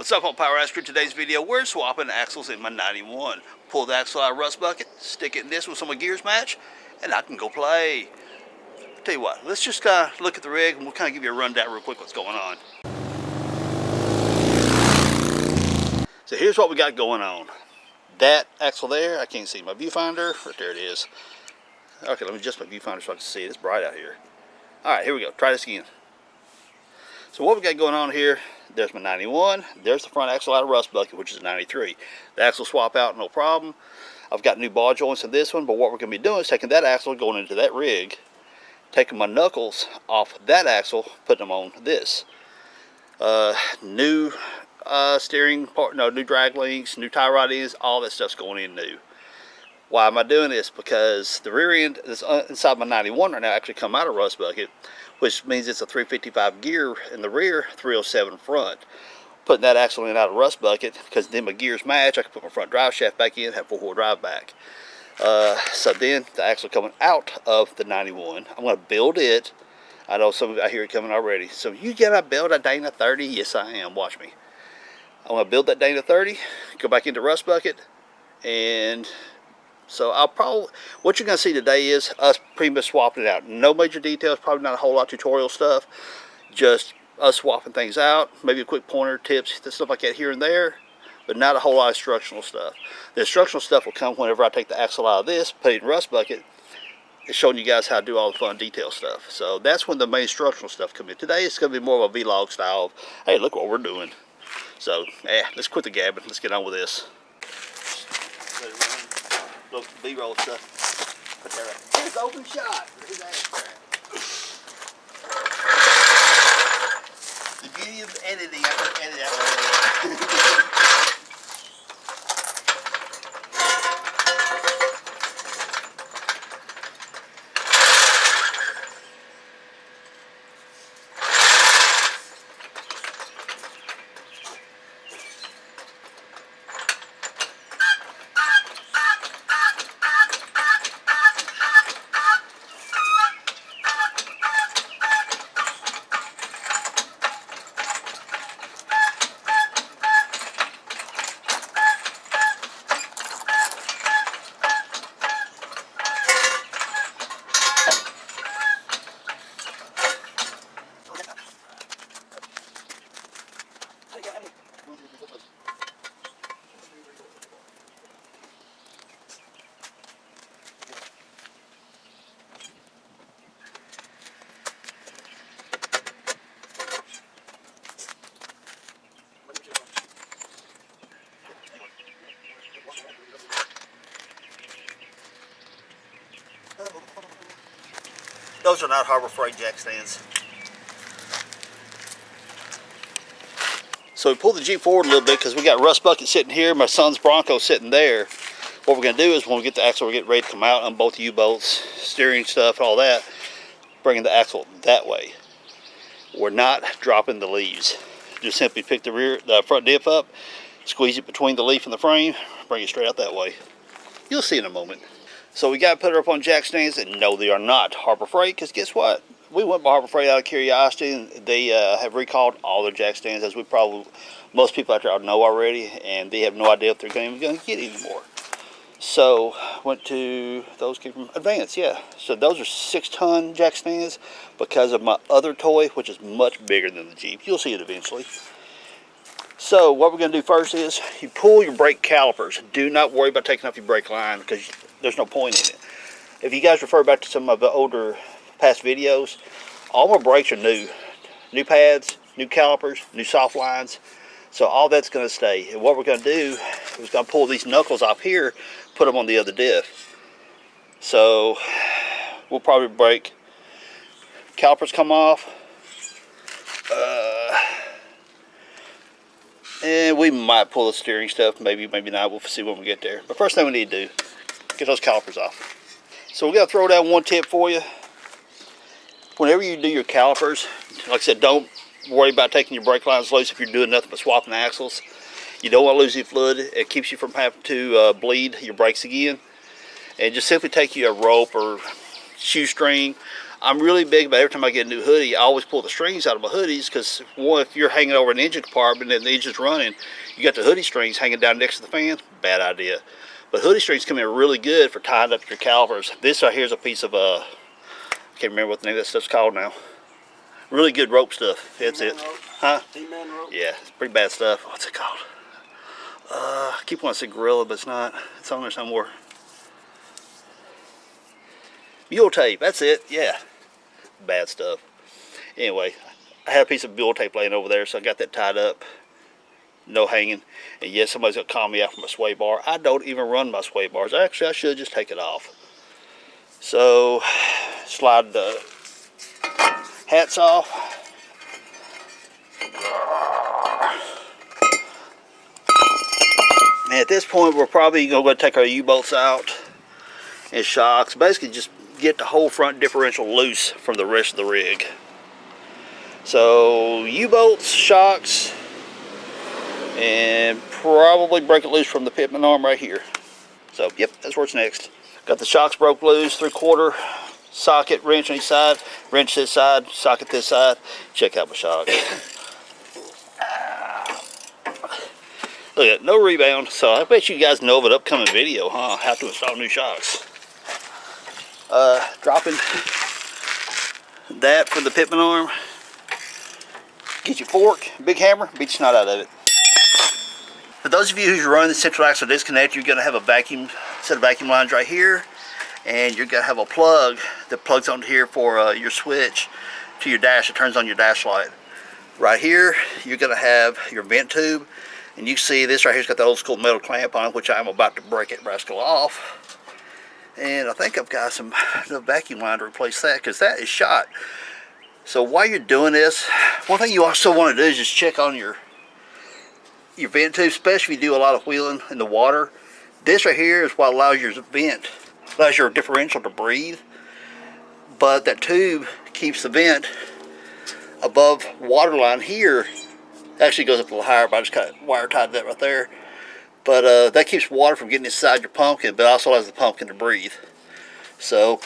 What's up, all Power Asker? Today's video, we're swapping axles in my 91. Pull the axle out of rust bucket, stick it in this with some of gears match, and I can go play. Tell you what, let's just kind of look at the rig and we'll kind of give you a rundown real quick what's going on. So here's what we got going on. That axle there, I can't see my viewfinder. Right there it is. Okay, let me adjust my viewfinder so I can see it. It's bright out here. Alright, here we go. Try this again. So what we got going on here, there's my 91, there's the front axle out of rust bucket, which is a 93. The axle swap out, no problem. I've got new ball joints in this one, but what we're going to be doing is taking that axle, going into that rig, taking my knuckles off that axle, putting them on this. New steering part, no, new drag links, new tie rod ends, all that stuff's going in new. Why am I doing this? Because the rear end that's inside my 91 right now actually come out of rust bucket, which means it's a 355 gear in the rear, 307 front. Putting that axle in out of rust bucket, because then my gears match, I can put my front drive shaft back in, have 4-wheel drive back. So then the axle coming out of the 91, I'm going to build it. I know some of you, I hear it coming already. So you gotta build a Dana 30? Yes, I am. Watch me. I'm going to build that Dana 30, go back into rust bucket, and so I'll probably, what you're going to see today is us pretty much swapping it out. No major details, probably not a whole lot of tutorial stuff, just us swapping things out, maybe a quick pointer, tips, stuff like that here and there, but not a whole lot of instructional stuff. The instructional stuff will come whenever I take the axle out of this, put it in rust bucket, and showing you guys how to do all the fun detail stuff. So that's when the main instructional stuff comes in. Today it's going to be more of a vlog style of, hey, look what we're doing. So, let's quit the gabbing. Let's get on with this. Little B-roll stuff. Put that right. Here's the open shot. Here's that crap. The beauty of editing, I can edit out Those are not Harbor Freight jack stands. So we pulled the Jeep forward a little bit because we got rust bucket sitting here, my son's Bronco sitting there. What we're going to do is when we get the axle, we're getting ready to come out on both U-bolts, steering stuff, all that, bringing the axle that way. We're not dropping the leaves. Just simply pick the front diff up, squeeze it between the leaf and the frame, bring it straight out that way. You'll see in a moment. So we got to put her up on jack stands, and no, they are not Harbor Freight, because guess what? We went by Harbor Freight out of curiosity, and they have recalled all their jack stands, as most people out there know already, and they have no idea if they're going to get anymore. So went to, those came from Advance, yeah. So those are 6-ton jack stands because of my other toy, which is much bigger than the Jeep. You'll see it eventually. So what we're going to do first is you pull your brake calipers. Do not worry about taking off your brake line because there's no point in it. If you guys refer back to some of the older past videos, all my brakes are new. New pads, new calipers, new soft lines. So all that's going to stay. And what we're going to do is going to pull these knuckles off here, put them on the other diff. So we'll probably break. Calipers come off. And we might pull the steering stuff, maybe not. We'll see when we get there. But first thing we need to do, get those calipers off. So we got to throw down one tip for you. Whenever you do your calipers, like I said, don't worry about taking your brake lines loose if you're doing nothing but swapping axles. You don't want to lose your fluid. It keeps you from having to bleed your brakes again. And just simply take you a rope or shoestring. I'm really big about every time I get a new hoodie, I always pull the strings out of my hoodies, because one, if you're hanging over an engine compartment and the engine's running, you got the hoodie strings hanging down next to the fan, bad idea. But hoodie strings come in really good for tying up your calipers. This right here is a piece of, I can't remember what the name of that stuff's called now. Really good rope stuff. That's it. Huh? T-man rope? Yeah, it's pretty bad stuff. What's it called? I keep wanting to say Gorilla, but it's not. It's on there somewhere. Mule tape, that's it, yeah. Bad stuff. Anyway, I had a piece of mule tape laying over there, so I got that tied up. No hanging. And yes, somebody's going to call me out for my sway bar. I don't even run my sway bars. Actually, I should just take it off. So, slide the hats off. And at this point, we're probably going to take our U-bolts out and shocks. Basically, just get the whole front differential loose from the rest of the rig. So U-bolts, shocks, and probably break it loose from the pitman arm right here. So yep, that's where it's next. Got the shocks broke loose, 3/4 socket, wrench on each side, wrench this side, socket this side. Check out my shocks. Look at it, no rebound. So I bet you guys know of an upcoming video, huh? How to install new shocks. Dropping that from the pitman arm. Get your fork, big hammer, beat the snot out of it. For those of you who's running the central axle disconnect, you're going to have a vacuum set of vacuum lines right here, and you're going to have a plug that plugs onto here for your switch to your dash. It turns on your dash light. Right here, you're going to have your vent tube, and you see this right here's got the old school metal clamp on it, which I'm about to break it rascal off. And I think I've got some vacuum line to replace that, because that is shot. So while you're doing this, one thing you also want to do is just check on your vent tube, especially if you do a lot of wheeling in the water. This right here is what allows your vent, allows your differential to breathe. But that tube keeps the vent above water line here. Actually goes up a little higher, but I just got wire tied that right there. But that keeps water from getting inside your pumpkin, but also allows the pumpkin to breathe. So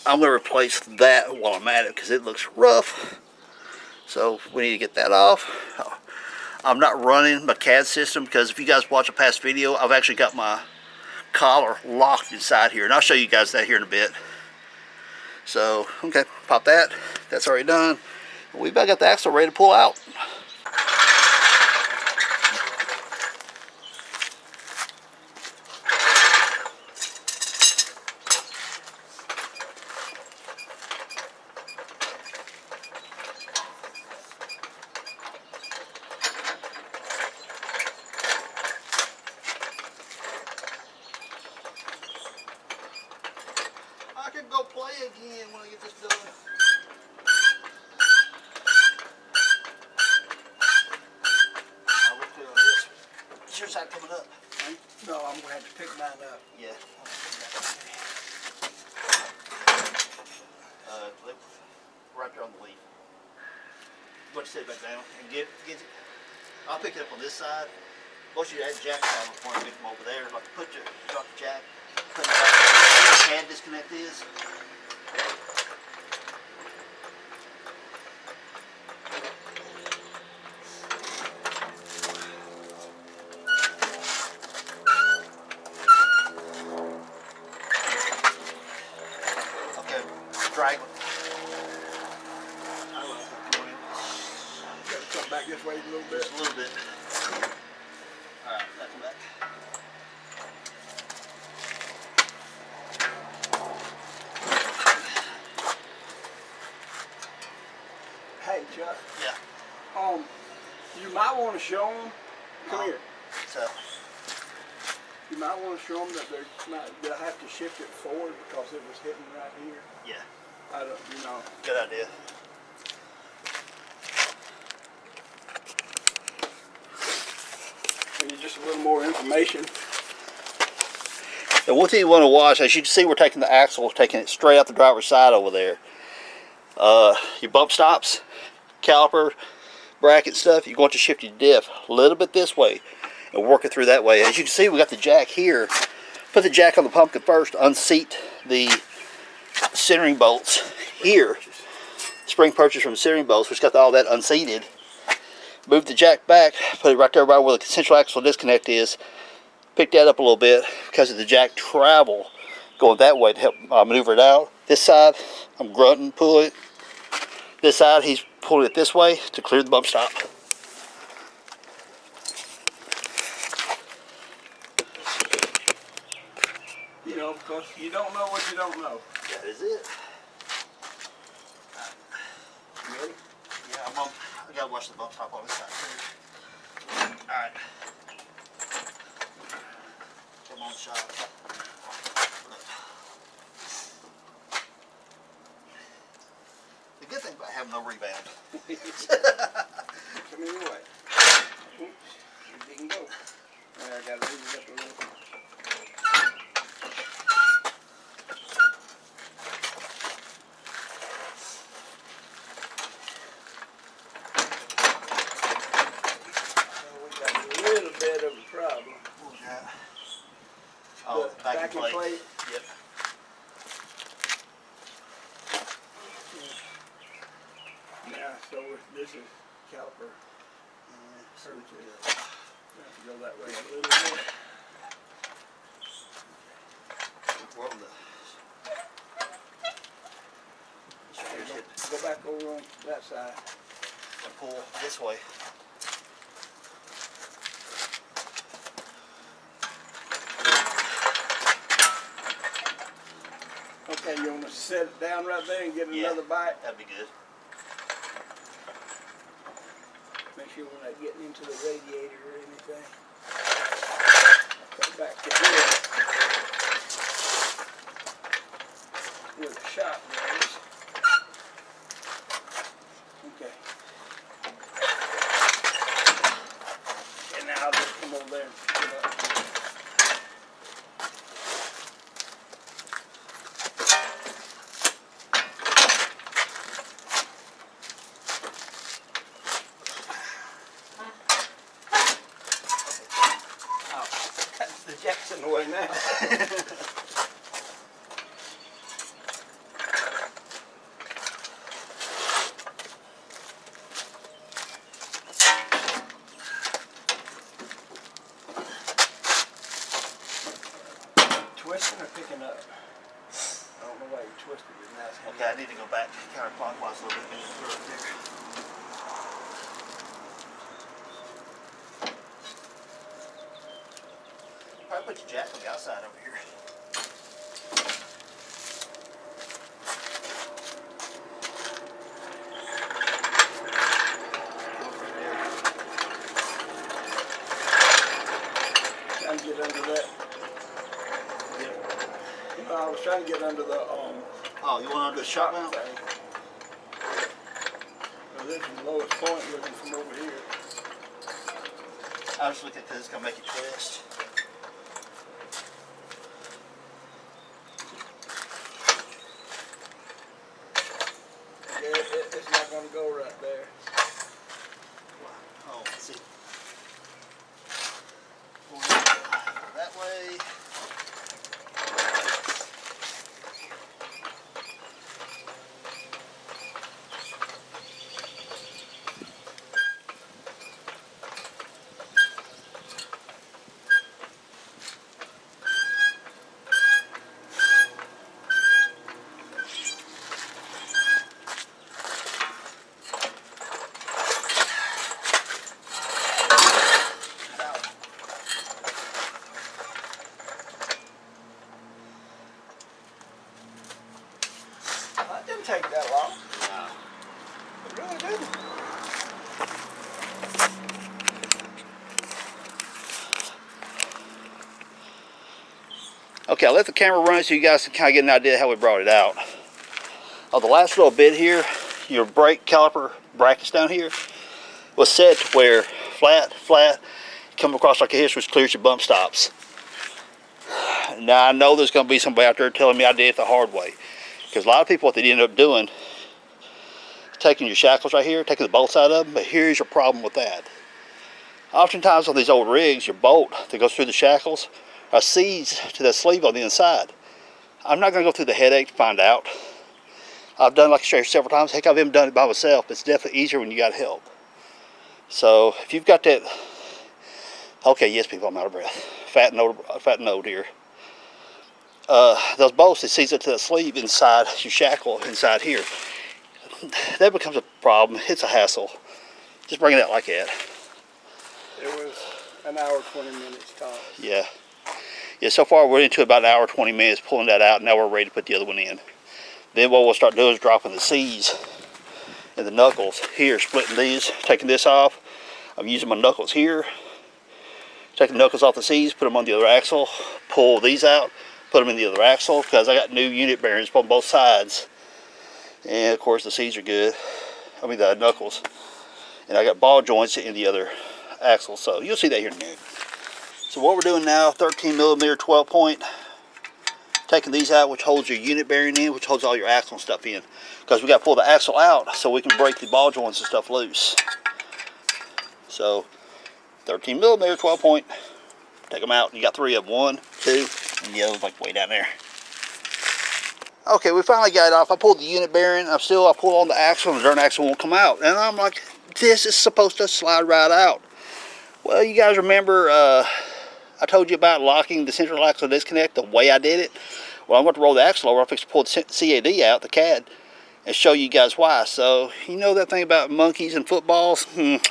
I'm going to replace that while I'm at it, because it looks rough. So we need to get that off. I'm not running my CAD system, because if you guys watch a past video, I've actually got my collar locked inside here, and I'll show you guys that here in a bit. So, okay, pop that. That's already done. We've about got the axle ready to pull out. I can go play again when I get this done. I'll look good on this. Is your side coming up? No, I'm going to have to pick mine up. Yeah. Right there on the leaf. What you sit back down and get it. I'll pick it up on this side. Most of you add jacks on before you get them over there. Like drop the jack, put it back where the CAD disconnect is. Okay, drag it. Come back this way a little bit. Just a little bit. Alright, back and back. Hey, Chuck. Yeah. You might want to show them. Come here. So, You might want to show them that they'll have to shift it forward because it was hitting right here. yeah, I don't, you know. good idea. And just a little more information. And one thing you want to watch, as you can see, we're taking the axle, taking it straight out the driver's side over there. Your bump stops, caliper, bracket stuff, you're going to shift your diff a little bit this way and work it through that way. As you can see, we got the jack here. Put the jack on the pumpkin first, unseat the centering bolts here. Spring purchase from steering bolts, which got all that unseated. Moved the jack back, put it right there where the central axle disconnect is. Picked that up a little bit because of the jack travel going that way to help maneuver it out. This side, I'm grunting, pulling it. This side, he's pulling it this way to clear the bump stop. You know, because you don't know what you don't know. That is it. You ready? Yeah, I gotta watch the bump stop on this side too. Alright. Come on, shot. The good thing about having no rebound. Come in your way. Oops, it didn't go. I gotta move it up a little. We got a little bit of a problem. What was that? Oh, The backing plate. Yep. Yeah, so this is caliper. So we can You have to go that way a little bit. Well, Go back over on that side. and pull this way. Okay, you want to set it down right there and get another bite? That'd be good. Make sure we're not getting into the radiator or anything. Come back to here where the shot goes. Okay. And now I'll just come over there and pick it up. The jack's in the way now. Twisting or picking up? I don't know why you twisted it. Now it's Okay, I need to go back counterclockwise a little bit. Right there. Probably put your jack on the outside over here. Trying to get under that. I was trying to get under the Oh, you want under the shot mount? thing. So this is the lowest point looking from over here. I was looking at this, gonna make it twist. Yeah, it's not going to go right there. Oh, let's see. Pull that way. That didn't take that long. No. It really didn't. Okay, I'll let the camera run so you guys can kind of get an idea how we brought it out. On the last little bit here, your brake caliper brackets down here was set to where flat, come across like a hiss, which clears your bump stops. Now I know there's going to be somebody out there telling me I did it the hard way. Because a lot of people, what they end up doing, taking your shackles right here, taking the bolts out of them, but here's your problem with that. Oftentimes on these old rigs, your bolt that goes through the shackles are seized to that sleeve on the inside. I'm not going to go through the headache to find out. I've done like I showed several times. Heck, I've even done it by myself. It's definitely easier when you got help. So if you've got that, okay, yes, people, I'm out of breath. Fat note here. Those bolts that seize up to the sleeve inside your shackle inside here, that becomes a problem. It's a hassle. Just bring it out like that. It was an hour, 20 minutes tops. Yeah. Yeah, so far we're into about an hour, 20 minutes pulling that out. Now we're ready to put the other one in. Then what we'll start doing is dropping the C's and the knuckles here, splitting these, taking this off. I'm using my knuckles here, taking the knuckles off the C's, put them on the other axle, pull these out, put them in the other axle, because I got new unit bearings on both sides. And of course the C's are good, I mean the knuckles. And I got ball joints in the other axle, so you'll see that here in a minute. So what we're doing now, 13mm 12 point, taking these out, which holds your unit bearing in, which holds all your axle and stuff in. Because we got to pull the axle out so we can break the ball joints and stuff loose. So 13mm 12 point, take them out. You got 3 of them, 1, 2, and the other's like way down there. Okay, we finally got it off. I pulled the unit bearing. I pulled on the axle, and the darn axle won't come out. And I'm like, this is supposed to slide right out. Well, you guys remember I told you about locking the central axle disconnect the way I did it? Well, I'm going to roll the axle over. I'm fixing to pull the CAD out, the CAD, and show you guys why. So, you know that thing about monkeys and footballs?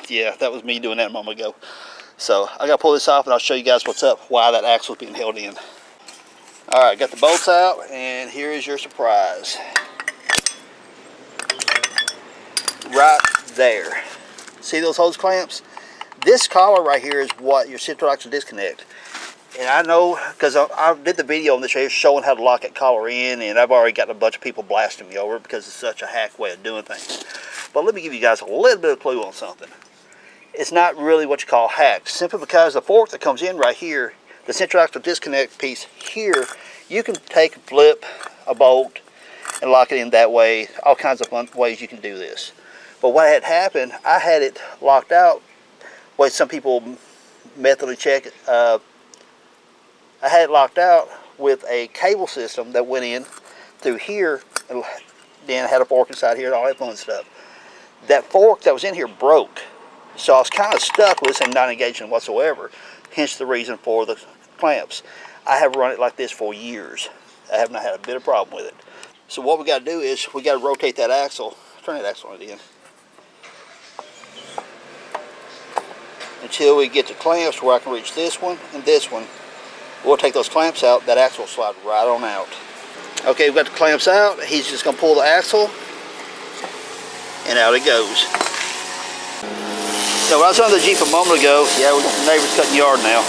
Yeah, that was me doing that a moment ago. So, I got to pull this off and I'll show you guys what's up, why that axle is being held in. Alright, got the bolts out, and here is your surprise. Right there. See those hose clamps? This collar right here is what your central axle disconnect. And I know, because I did the video on this here showing how to lock that collar in, and I've already got a bunch of people blasting me over it because it's such a hack way of doing things. But let me give you guys a little bit of clue on something. It's not really what you call hacked, simply because the fork that comes in right here, the central axle disconnect piece here, you can take and flip a bolt and lock it in that way. All kinds of fun ways you can do this. But what had happened, I had it locked out, way some people methodically check it. I had it locked out with a cable system that went in through here, and then I had a fork inside here and all that fun stuff. That fork that was in here broke, so I was kind of stuck with this and not engaging whatsoever, hence the reason for the clamps. I have run it like this for years. I have not had a bit of problem with it. So what we got to do is we got to rotate that axle, turn that axle on again, until we get the clamps where I can reach this one and this one. We'll take those clamps out, that axle will slide right on out. Okay, we've got the clamps out. He's just going to pull the axle, and out it goes. Now, when I was on the Jeep a moment ago, yeah, we got the neighbors cutting yard now.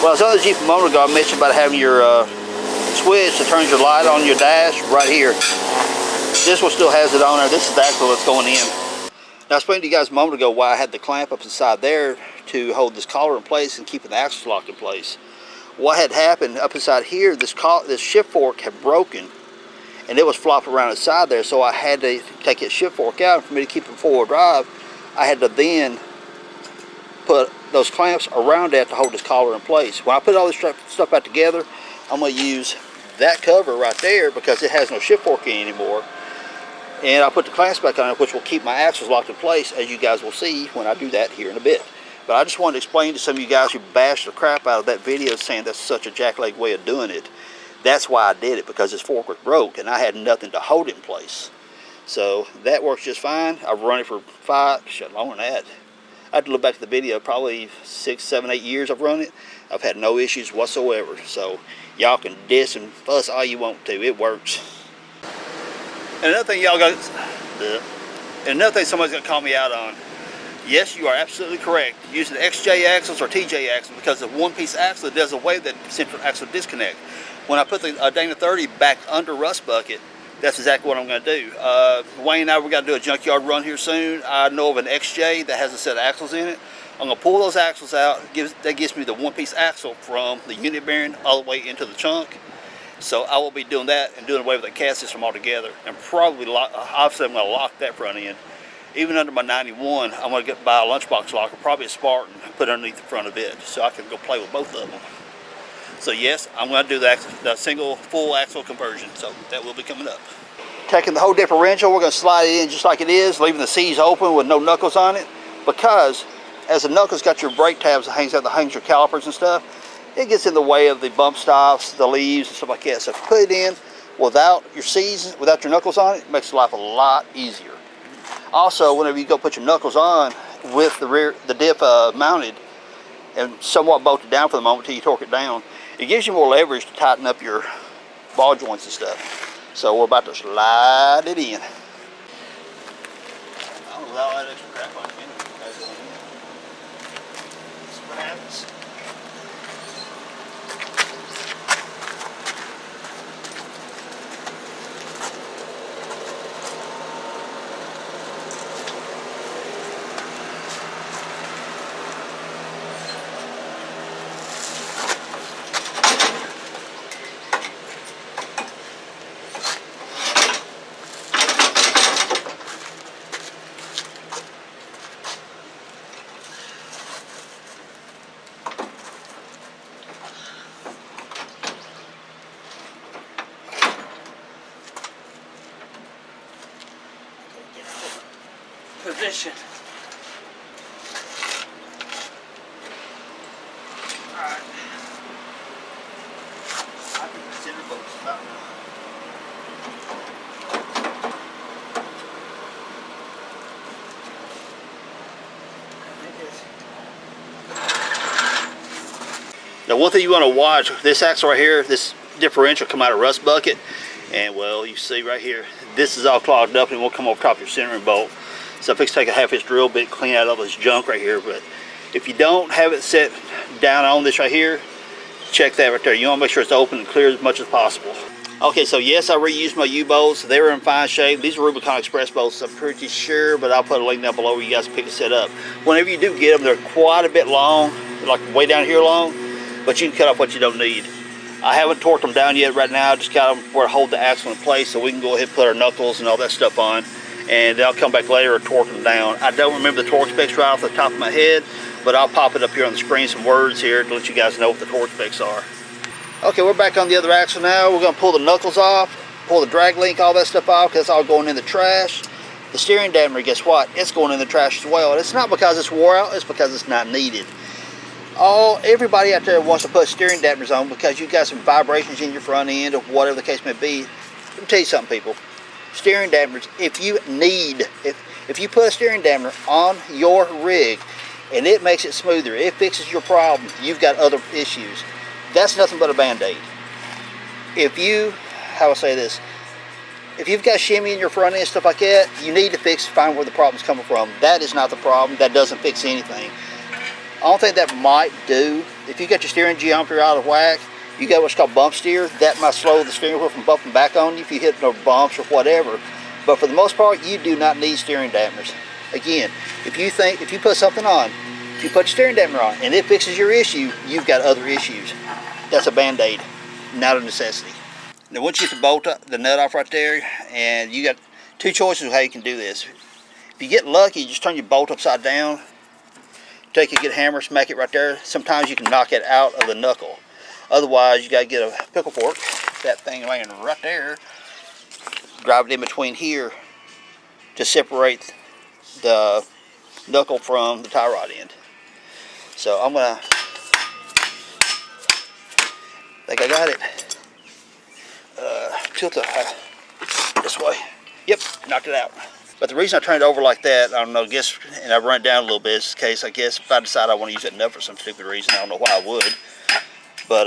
When I was on the Jeep a moment ago, I mentioned about having your switch that turns your light on your dash right here. This one still has it on there. This is the axle that's going in. Now, I explained to you guys a moment ago why I had the clamp up inside there to hold this collar in place and keeping the axles locked in place. What had happened up inside here, this shift fork had broken, and it was flopping around inside there, so I had to take that shift fork out. And for me to keep it forward drive, I had to then put those clamps around that to hold this collar in place. When I put all this stuff back together, I'm going to use that cover right there because it has no shift fork in anymore. And I'll put the clamps back on it, which will keep my axles locked in place, as you guys will see when I do that here in a bit. But I just wanted to explain to some of you guys who bashed the crap out of that video saying that's such a jackleg way of doing it. That's why I did it, because this fork was broke and I had nothing to hold it in place. So that works just fine. I've run it for longer than that. I had to look back at the video, probably 6, 7, 8 years I've run it. I've had no issues whatsoever. So y'all can diss and fuss all you want to. It works. And another thing somebody's going to call me out on. Yes, you are absolutely correct. Using XJ axles or TJ axles, because the one-piece axle does away with that central axle disconnect. When I put the Dana 30 back under rust bucket, that's exactly what I'm going to do. Wayne and I, we're going to do a junkyard run here soon. I know of an XJ that has a set of axles in it. I'm going to pull those axles out. That gives me the one-piece axle from the unit bearing all the way into the chunk. So I will be doing that and doing away with the CAD system altogether. And probably, obviously, I'm going to lock that front end. Even under my 91, I'm going to buy a lunchbox locker, probably a Spartan, and put it underneath the front of it so I can go play with both of them. So yes, I'm going to do the single full axle conversion, so that will be coming up. taking the whole differential, we're going to slide it in just like it is, leaving the C's open with no knuckles on it, because as the knuckles got your brake tabs that hangs your calipers and stuff, it gets in the way of the bump stops, the leaves and stuff like that. So if you put it in without your C's, without your knuckles on it, makes life a lot easier. Also, whenever you go put your knuckles on with the diff mounted and somewhat bolted down for the moment until you torque it down, it gives you more leverage to tighten up your ball joints and stuff. So we're about to slide it in. I don't know all that extra crap on it. See what happens. Position. Alright. I think the center bolt's about now. Now one thing you want to watch, this axle right here, this differential come out of rust bucket, and well, you see right here, this is all clogged up and it won't come over top of your centering bolt. So I'm fixing to take a 1/2 inch drill bit, clean out all this junk right here. But if you don't have it set down on this right here, check that right there. You want to make sure it's open and clear as much as possible. Okay, so yes, I reused my U-bolts. They were in fine shape. These are Rubicon Express bolts, I'm pretty sure, but I'll put a link down below where you guys can pick a set up. Whenever you do get them, they're quite a bit long, like way down here long, but you can cut off what you don't need. I haven't torqued them down yet right now. I just got them where to hold the axle in place so we can go ahead and put our knuckles and all that stuff on. And I'll come back later and torque them down. I don't remember the torque specs right off the top of my head, but I'll pop it up here on the screen, some words here to let you guys know what the torque specs are. Okay, we're back on the other axle now. We're going to pull the knuckles off, pull the drag link, all that stuff off, because it's all going in the trash. The steering dampener, guess what? It's going in the trash as well. And it's not because it's wore out, it's because it's not needed. Everybody out there wants to put steering dampeners on because you got some vibrations in your front end or whatever the case may be. Let me tell you something, people. Steering dampeners, if you put a steering dampener on your rig and it makes it smoother, it fixes your problem, you've got other issues. That's nothing but a band-aid. If you've got shimmy in your front end, stuff like that, you need to find where the problem's coming from. That is not the problem. That doesn't fix anything. I don't think that might do. If you got your steering geometry out of whack, you got what's called bump steer. That might slow the steering wheel from bumping back on you if you hit no bumps or whatever. But for the most part, you do not need steering dampeners. Again, if you put something on, if you put your steering dampener on and it fixes your issue, you've got other issues. That's a band-aid, not a necessity. Now once you get the nut off right there, and you got two choices of how you can do this. If you get lucky, just turn your bolt upside down, take a good hammer, smack it right there. Sometimes you can knock it out of the knuckle. Otherwise, you gotta get a pickle fork, that thing laying right there, drive it in between here to separate the knuckle from the tie rod end. So I'm gonna, I think I got it. Tilt it this way. Yep, knocked it out. But the reason I turned it over like that, I don't know, and I run it down a little bit, is in case, I guess, if I decide I want to use that nut for some stupid reason, I don't know why I would. But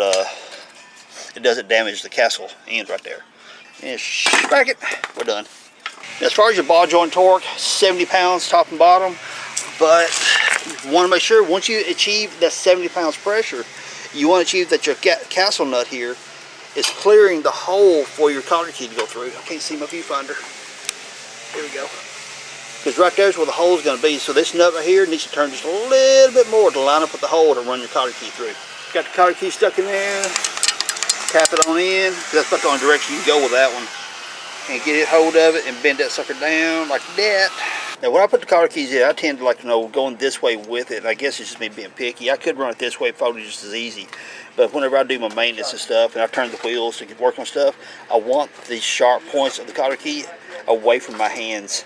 it doesn't damage the castle end right there. And smack it, we're done. Now, as far as your ball joint torque, 70 pounds top and bottom. But you want to make sure once you achieve that 70 pounds pressure, you want to achieve that your castle nut here is clearing the hole for your cotter key to go through. I can't see my viewfinder. Here we go. Because right there's where the hole is going to be. So this nut right here needs to turn just a little bit more to line up with the hole to run your cotter key through. Got the cotter key stuck in there. Tap it on in. That's about the only direction you can go with that one. And get it hold of it and bend that sucker down like that. Now when I put the collar keys in, I tend to like, going this way with it. I guess it's just me being picky. I could run it this way, probably just as easy. But whenever I do my maintenance and stuff, and I turn the wheels to work on stuff, I want these sharp points of the collar key away from my hands.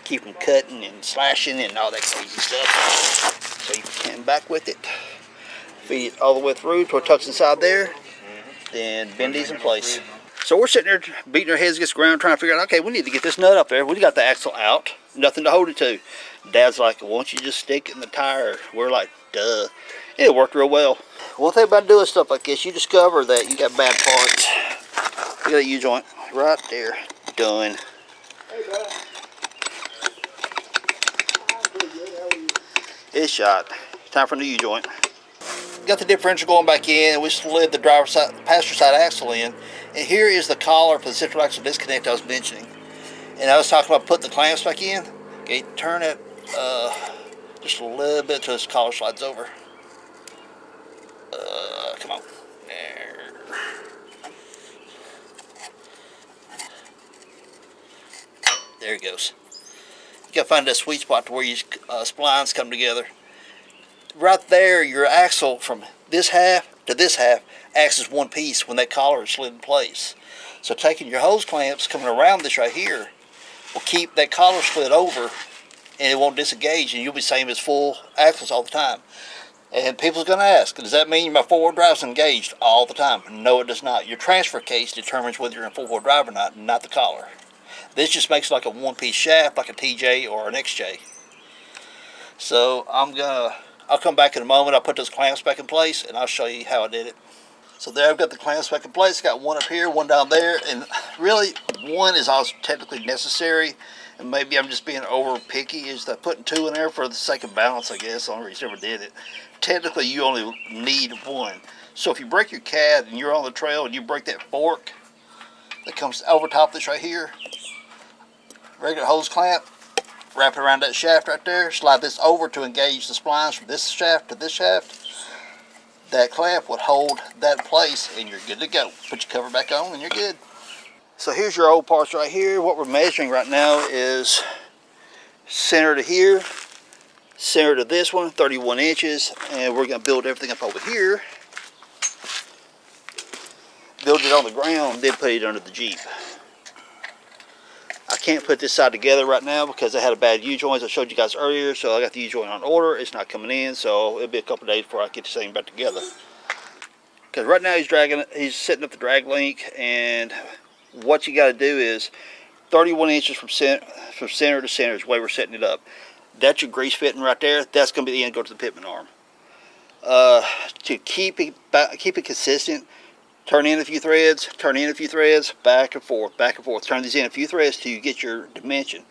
Keep them cutting and slashing and all that crazy stuff. So you can back with it. Feed it all the way through till it tucks inside there. Then bend these in place. So we're sitting there beating our heads against the ground trying to figure out, okay, we need to get this nut up there. We got the axle out, nothing to hold it to. Dad's like, why don't you just stick it in the tire? We're like, duh. It worked real well. One thing about doing stuff like this, you discover that you got bad parts. Look at that U-joint right there. Done. Hey, bud. I'm pretty good. How are you? It's shot. Time for a new U-joint. Got the differential going back in. We slid the passenger side axle in. And here is the collar for the central axle disconnect I was mentioning. And I was talking about putting the clamps back in. Okay, turn it just a little bit till this collar slides over. Come on. There it goes. You gotta find that sweet spot to where your splines come together. Right there, your axle from this half to this half acts as one piece when that collar is slid in place. So taking your hose clamps coming around this right here will keep that collar slid over and it won't disengage, and you'll be same as full axles all the time. And people's going to ask, does that mean my four-wheel drive is engaged all the time? No, it does not. Your transfer case determines whether you're in four-wheel drive or not the collar. This just makes it like a one-piece shaft, like a TJ or an XJ. So I'll come back in a moment. I'll put those clamps back in place, and I'll show you how I did it. So there I've got the clamps back in place. Got one up here, one down there, and really one is also technically necessary. And maybe I'm just being over picky, is that putting two in there for the sake of balance, I guess. The only reason I ever did it. Technically, you only need one. So if you break your cad and you're on the trail and you break that fork that comes over top of this right here, regular hose clamp, wrap it around that shaft right there, slide this over to engage the splines from this shaft to this shaft. That clamp would hold that in place and you're good to go. Put your cover back on and you're good. So here's your old parts right here. What we're measuring right now is center to here, center to this one, 31 inches, and we're going to build everything up over here, build it on the ground, then put it under the Jeep. I can't put this side together right now because I had a bad U-joint, as I showed you guys earlier, so I got the U-joint on order. It's not coming in, so it'll be a couple days before I get this thing back together. Because right now he's setting up the drag link, and what you got to do is 31 inches from center to center is the way we're setting it up. That's your grease fitting right there. That's going to be the end, go to the pitman arm. To keep it consistent, turn in a few threads, turn in a few threads, back and forth, back and forth. Turn these in a few threads till you get your dimension.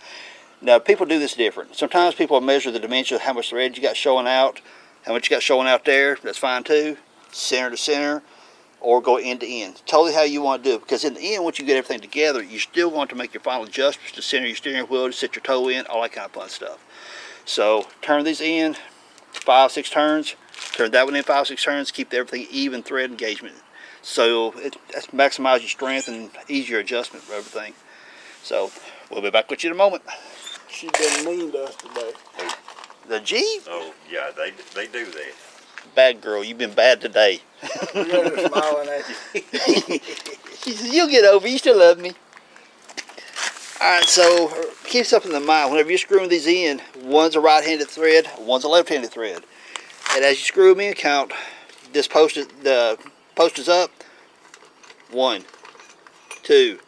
Now, people do this different. Sometimes people measure the dimension of how much thread you got showing out, how much you got showing out there. That's fine too. Center to center, or go end to end. Totally how you want to do it. Because in the end, once you get everything together, you still want to make your final adjustments to center your steering wheel, to set your toe in, all that kind of fun stuff. So turn these in 5-6 turns. Turn that one in 5-6 turns. Keep everything even thread engagement. So that's maximize your strength and easier adjustment for everything. So we'll be back with you in a moment. She's been mean to us today. The Jeep? Oh yeah, they do that. Bad girl, you've been bad today. Look at her smiling at you. She says, you'll get over it, you still love me. Alright, so keep something in mind. Whenever you're screwing these in, one's a right-handed thread, one's a left-handed thread. And as you screw them in, count this the post is up. 1, 2,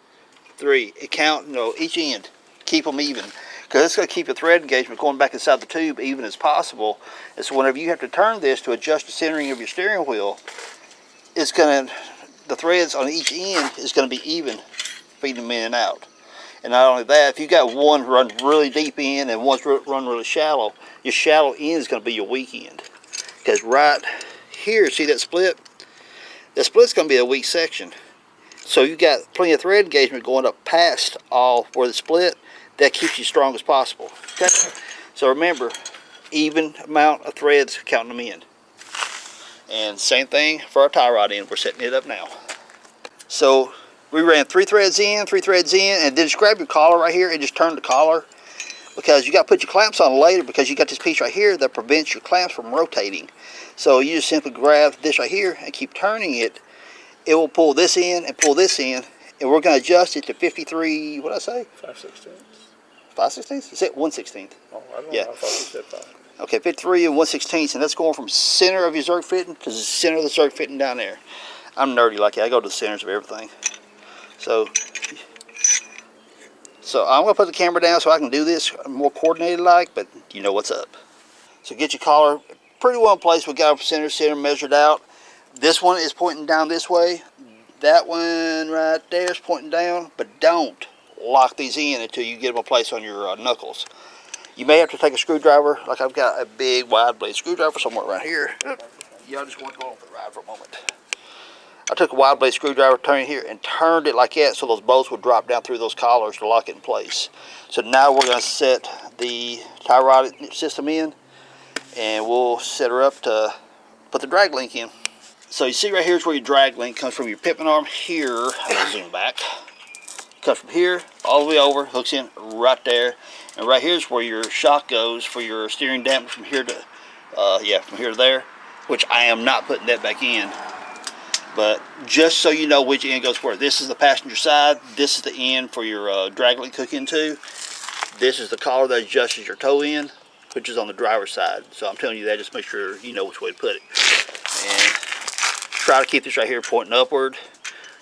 3. And count, each end. Keep them even. Because it's going to keep the thread engagement going back inside the tube even as possible. And so whenever you have to turn this to adjust the centering of your steering wheel, the threads on each end is going to be even, feeding them in and out. And not only that, if you got one run really deep in and one's run really shallow, your shallow end is going to be your weak end. Because right here, see that split? That split's going to be a weak section. So you got plenty of thread engagement going up past all where the split. That keeps you strong as possible. Okay? So remember, even amount of threads, counting them in. And same thing for our tie rod end. We're setting it up now. So we ran 3 threads in, and then just grab your collar right here and just turn the collar because you got to put your clamps on later, because you got this piece right here that prevents your clamps from rotating. So you just simply grab this right here and keep turning it. It will pull this in and pull this in, and we're going to adjust it to 53, what did I say? 5/16. 5/16? Is it 1/16? Oh, I don't Yeah. know. I thought you said 5. Okay, 53 and 1/16, and that's going from center of your zerk fitting to the center of the zerk fitting down there. I'm nerdy like that. I go to the centers of everything. So I'm going to put the camera down so I can do this more coordinated like, but you know what's up. So get your collar pretty well in place. We got our center measured out. This one is pointing down this way. That one right there is pointing down, but don't lock these in until you get them in place on your knuckles. You may have to take a screwdriver, like I've got a big wide blade screwdriver somewhere around here. Y'all just want to go on for the ride for a moment. I took a wide blade screwdriver, turned it here, and turned it like that so those bolts would drop down through those collars to lock it in place. So now we're going to set the tie rod system in, and we'll set her up to put the drag link in. So you see right here is where your drag link comes from your pitman arm here. I'm going to zoom back. Comes from here all the way over, hooks in right there, and right here is where your shock goes for your steering damper from here to from here to there, which I am not putting that back in. But just so you know which end goes where. This is the passenger side. This is the end for your drag link hook into. This is the collar that adjusts your toe in, which is on the driver's side. So I'm telling you that just make sure you know which way to put it. And try to keep this right here pointing upward.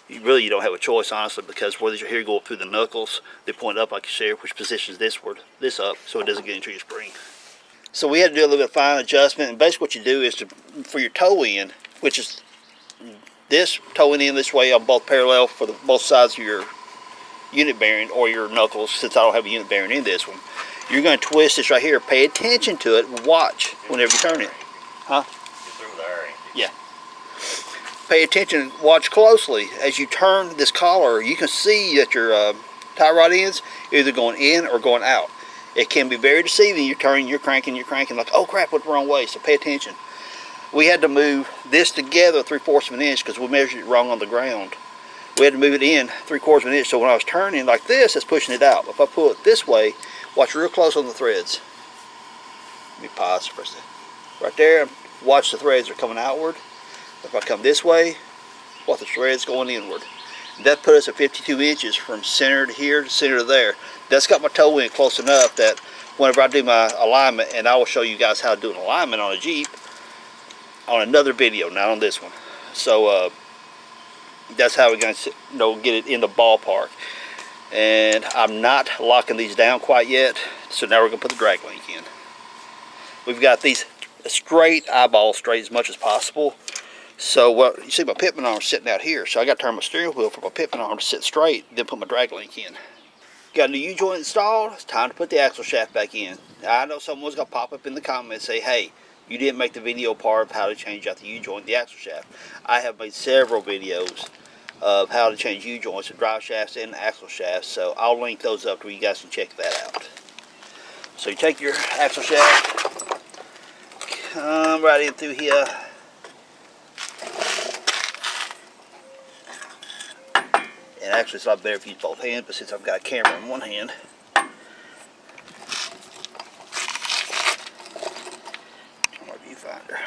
You don't have a choice, honestly, because where these are here go up through the knuckles, they point up like you said, which positions this up so it doesn't get into your spring. So we had to do a little bit of fine adjustment, and basically what you do is for your toe in, which is this towing in this way on both parallel for both sides of your unit bearing or your knuckles, since I don't have a unit bearing in this one, you're going to twist this right here. Pay attention to it and watch whenever you turn it. Huh? You're through there, ain't you? Yeah. Pay attention, watch closely. As you turn this collar, you can see that your tie rod ends either going in or going out. It can be very deceiving. You're turning, you're cranking, like, oh crap, went the wrong way, so pay attention. We had to move this together 3/4 of an inch because we measured it wrong on the ground. We had to move it in 3/4 of an inch, so when I was turning like this, it's pushing it out. If I pull it this way, watch real close on the threads. Let me pause for a second. Right there, watch the threads are coming outward. If I come this way, watch the threads going inward. That put us at 52 inches from center to here to center to there. That's got my toe in close enough that whenever I do my alignment, and I will show you guys how to do an alignment on a Jeep on another video, not on this one. So that's how we're going to get it in the ballpark. And I'm not locking these down quite yet, so now we're going to put the drag link in. We've got these straight, eyeball straight as much as possible. So you see my pitman arm sitting out here, so I got to turn my steering wheel for my pitman arm to sit straight, then put my drag link in. Got a new U-joint installed, it's time to put the axle shaft back in. Now, I know someone's going to pop up in the comments and say, hey, you didn't make the video part of how to change out the U-joint, the axle shaft. I have made several videos of how to change U-joints, the drive shafts and the axle shafts, so I'll link those up where you guys can check that out. So you take your axle shaft, come right in through here. And actually it's a lot better if you use both hands, but since I've got a camera in one hand, my viewfinder.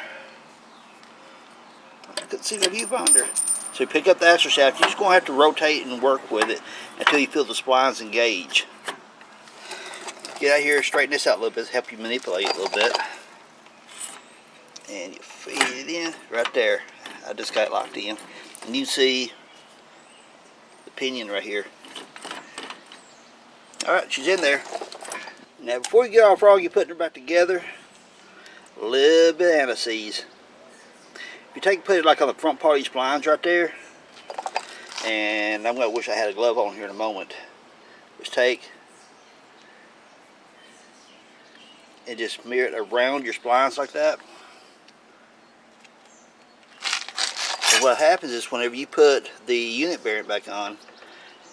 I couldn't see my viewfinder. So you pick up the axle shaft, you're just going to have to rotate and work with it until you feel the splines engage. Get out here, straighten this out a little bit, help you manipulate it a little bit. And you feed it in right there. I just got it locked in. And you see the pinion right here. Alright, she's in there. Now before you get off frog, you're putting her back together. A little bit of anti-seize. If you put it like on the front part of these splines right there, and I'm going to wish I had a glove on here in a moment. Just take and just smear it around your splines like that. And what happens is whenever you put the unit bearing back on,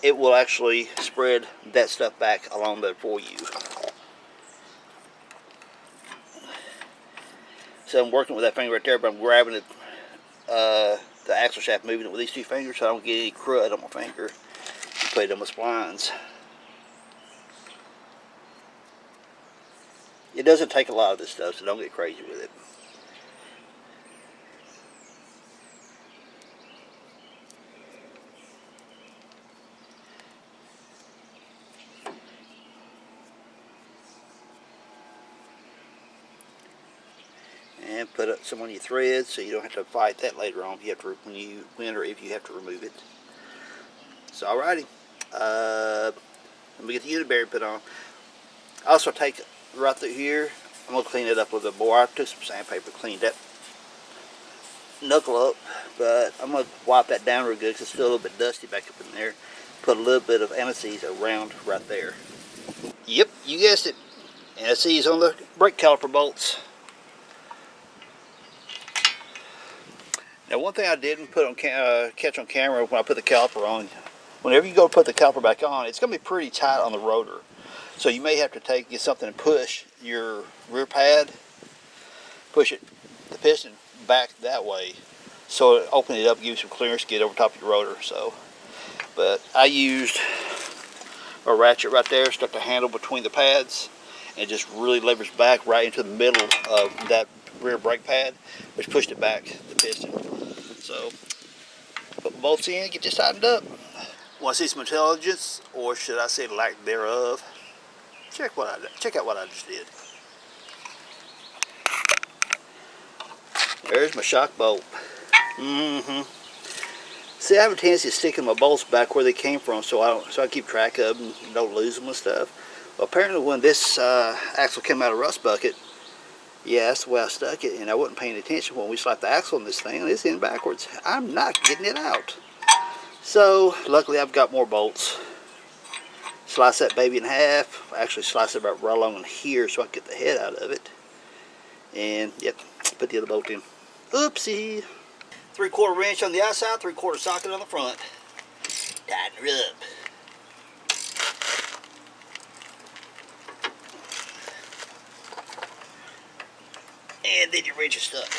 it will actually spread that stuff back along there for you. So I'm working with that finger right there, but I'm grabbing it, the axle shaft, moving it with these two fingers so I don't get any crud on my finger and put it on my splines. It doesn't take a lot of this stuff, so don't get crazy with it. And put up some on your threads so you don't have to fight that later on. You have to, when or if you have to remove it. So alrighty, let me get the unit bearing put on. I also take right through here. I'm gonna clean it up a little bit more. I took some sandpaper, cleaned that knuckle up, but I'm gonna wipe that down real good because it's still a little bit dusty back up in there. Put a little bit of anti-seize around right there. Yep, you guessed it. Anti-seize on the brake caliper bolts. Now, one thing I didn't put on catch on camera when I put the caliper on, whenever you go to put the caliper back on, it's going to be pretty tight on the rotor. So you may have to get something and push your rear pad, push it, the piston back that way, so it open it up, give you some clearance, get over top of your rotor. So, but I used a ratchet right there, stuck the handle between the pads, and just really leveraged back right into the middle of that rear brake pad, which pushed it back, the piston. So, put the bolts in, get this tightened up. Want to see some intelligence, or should I say lack thereof? Check out what I just did. There's my shock bolt. See, I have a tendency of sticking my bolts back where they came from, so I keep track of them and don't lose them and stuff. Well, apparently when this axle came out of rust bucket, yeah, that's the way I stuck it, and I wasn't paying attention when we slapped the axle on this thing, and it's in backwards. I'm not getting it out. So, luckily I've got more bolts. Slice that baby in half. Actually slice it right along in here so I can get the head out of it. And, yep, put the other bolt in. Oopsie. 3/4 wrench on the outside, 3/4 socket on the front. Tighten her up. And then your wrench is stuck.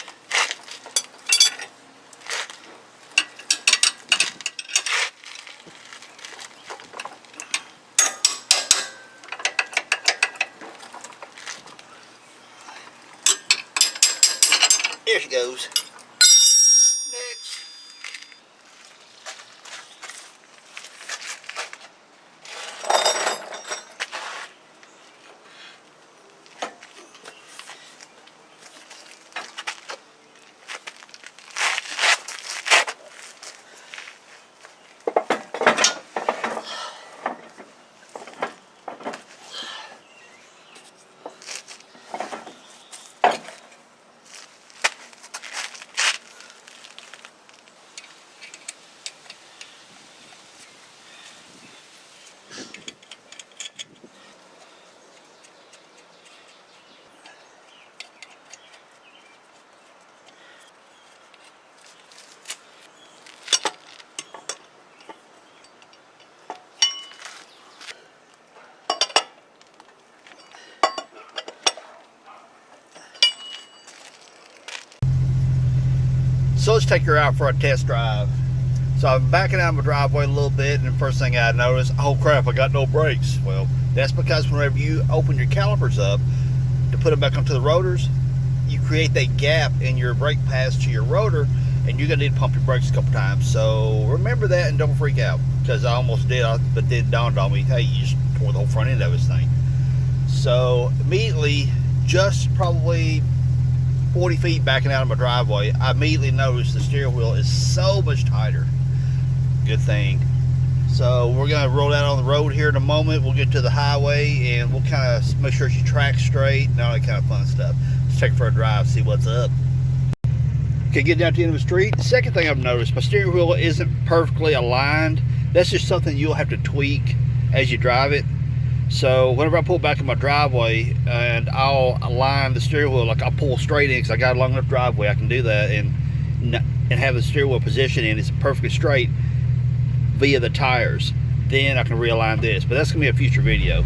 There she goes. Next. So let's take her out for a test drive. So I'm backing out of my driveway a little bit, and the first thing I noticed, oh crap, I got no brakes. Well, that's because whenever you open your calipers up to put them back onto the rotors, you create that gap in your brake pads to your rotor, and you're gonna need to pump your brakes a couple times. So remember that and don't freak out, because I almost did, but then it dawned on me, hey, you just tore the whole front end of this thing. So immediately, just probably 40 feet backing out of my driveway, I immediately noticed the steering wheel is so much tighter. Good thing. So we're going to roll out on the road here in a moment. We'll get to the highway and we'll kind of make sure she tracks straight and all that kind of fun stuff. Let's take her for a drive, see what's up. Okay, get down to the end of the street. The second thing I've noticed, my steering wheel isn't perfectly aligned. That's just something you'll have to tweak as you drive it. So whenever I pull back in my driveway and I'll align the steering wheel, like I'll pull straight in because I got a long enough driveway, I can do that and have the steering wheel position in it's perfectly straight via the tires. Then I can realign this, but that's gonna be a future video.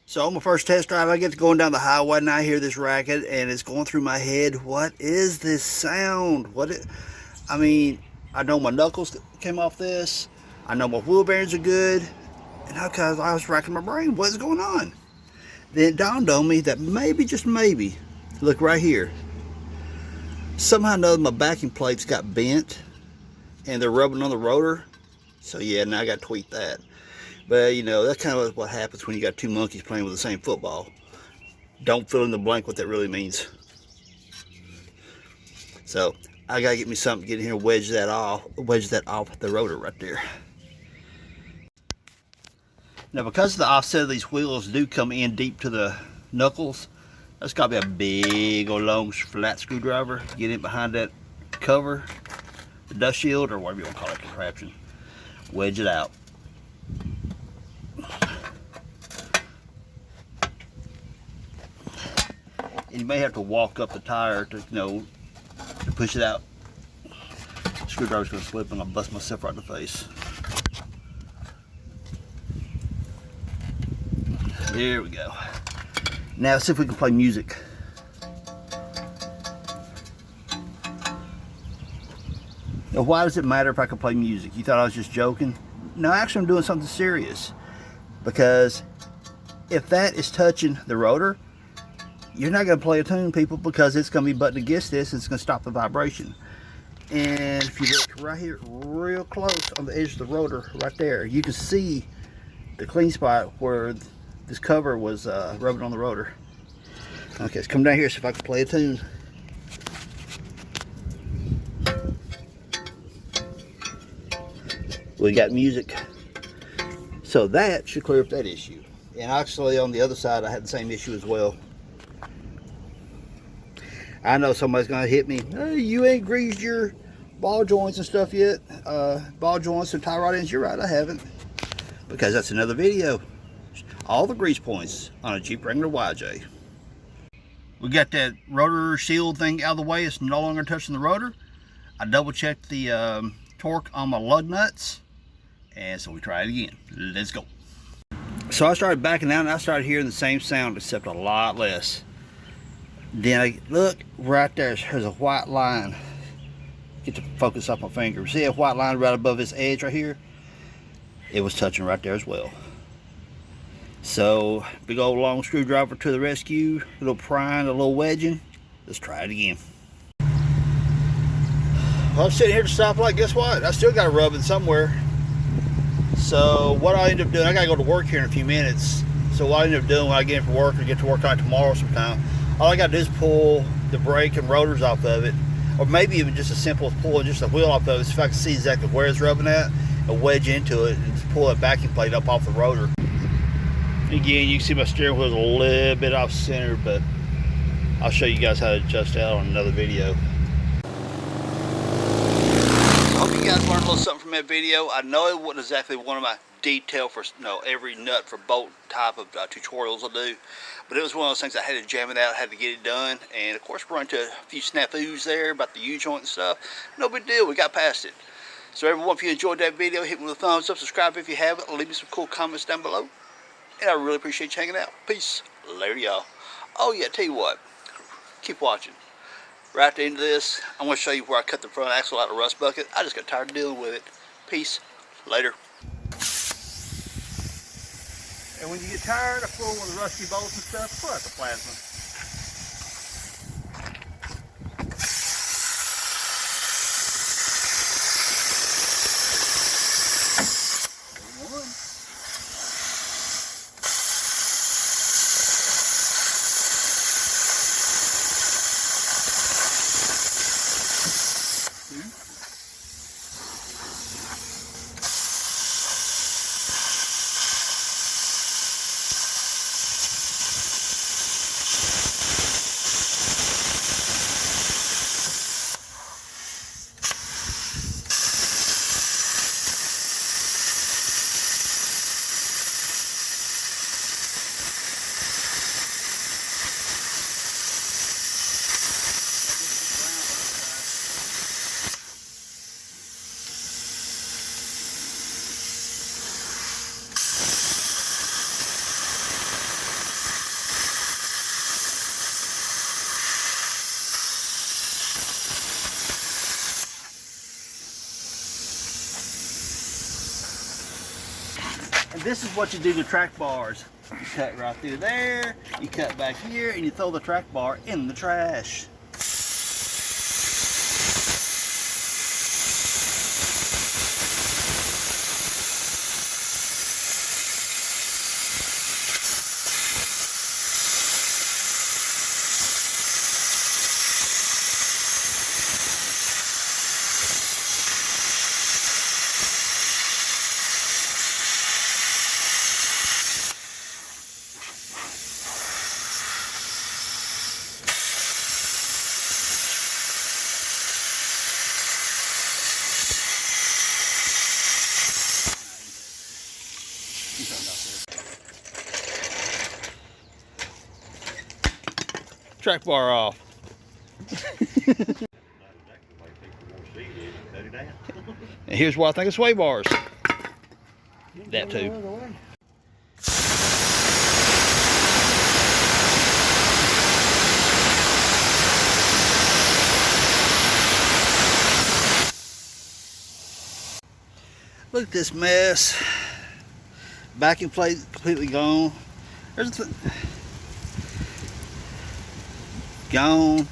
So on my first test drive, I get to going down the highway and I hear this racket and it's going through my head. What is this sound? I mean, I know my knuckles came off this. I know my wheel bearings are good. And I was racking my brain, what's going on? Then it dawned on me that maybe, just maybe, look right here. Somehow or another my backing plates got bent and they're rubbing on the rotor. So yeah, now I got to tweak that. But you know, that's kind of what happens when you got two monkeys playing with the same football. Don't fill in the blank what that really means. So I gotta get me something to get in here and wedge that off the rotor right there. Now because of the offset of these wheels do come in deep to the knuckles, that's got to be a big or long flat screwdriver to get in behind that cover, the dust shield, or whatever you want to call it, contraption. Wedge it out. And you may have to walk up the tire to, to push it out. The screwdriver's going to slip and I'll bust myself right in the face. There we go. Now let's see if we can play music. Now why does it matter if I can play music? You thought I was just joking? No, actually I'm doing something serious. Because if that is touching the rotor, you're not going to play a tune, people, because it's going to be buttoned against this and it's going to stop the vibration. And if you look right here real close on the edge of the rotor right there, you can see the clean spot where this cover was rubbing on the rotor. Okay, let's come down here, see if I can play a tune. We got music. So that should clear up that issue. And actually on the other side I had the same issue as well. I know somebody's gonna hit me, hey, you ain't greased your ball joints and stuff yet. Ball joints and tie rod ends. You're right, I haven't. Because that's another video. All the grease points on a Jeep Wrangler YJ. We got that rotor shield thing out of the way. It's no longer touching the rotor. I double checked the torque on my lug nuts. And so we try it again. Let's go. So I started backing out and I started hearing the same sound except a lot less. Then I look right there, there's a white line. Get the focus off my finger. See a white line right above this edge right here? It was touching right there as well. So big old long screwdriver to the rescue, a little prying, a little wedging. Let's try it again. Well, I'm sitting here at the stoplight, guess what? I still got a rubbing somewhere. So what I end up doing, I gotta go to work here in a few minutes. So what I end up doing when I get in for work or get to work on it tomorrow sometime, all I gotta do is pull the brake and rotors off of it, or maybe even just as simple as pulling just the wheel off of it, so if I can see exactly where it's rubbing at, and wedge into it and just pull that backing plate up off the rotor. Again, you can see my steering wheel is a little bit off center, but I'll show you guys how to adjust that on another video. I hope you guys learned a little something from that video. I know it wasn't exactly one of my detail for every nut for bolt type of tutorials I do, but it was one of those things I had to jam it out, had to get it done, and of course run into a few snafus there about the U-joint and stuff. No big deal, we got past it. So everyone, if you enjoyed that video, hit me with a thumbs up, subscribe if you haven't, leave me some cool comments down below. And I really appreciate you hanging out. Peace. Later, y'all. Oh yeah, tell you what, keep watching. Right at the end of this, I'm going to show you where I cut the front axle out of the rust bucket. I just got tired of dealing with it. Peace. Later. And when you get tired of fooling with the rusty bolts and stuff, pull out the plasma. And this is what you do to track bars. You cut right through there, you cut back here, and you throw the track bar in the trash. Track bar off. And here's what I think of sway bars. That too. Look at this mess. Backing plate completely gone. There's the gone.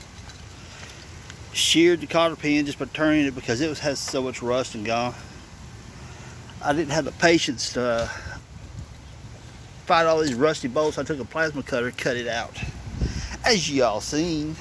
Sheared the cotter pin just by turning it because it has so much rust and gone. I didn't have the patience to fight all these rusty bolts. I took a plasma cutter, cut it out, as y'all seen.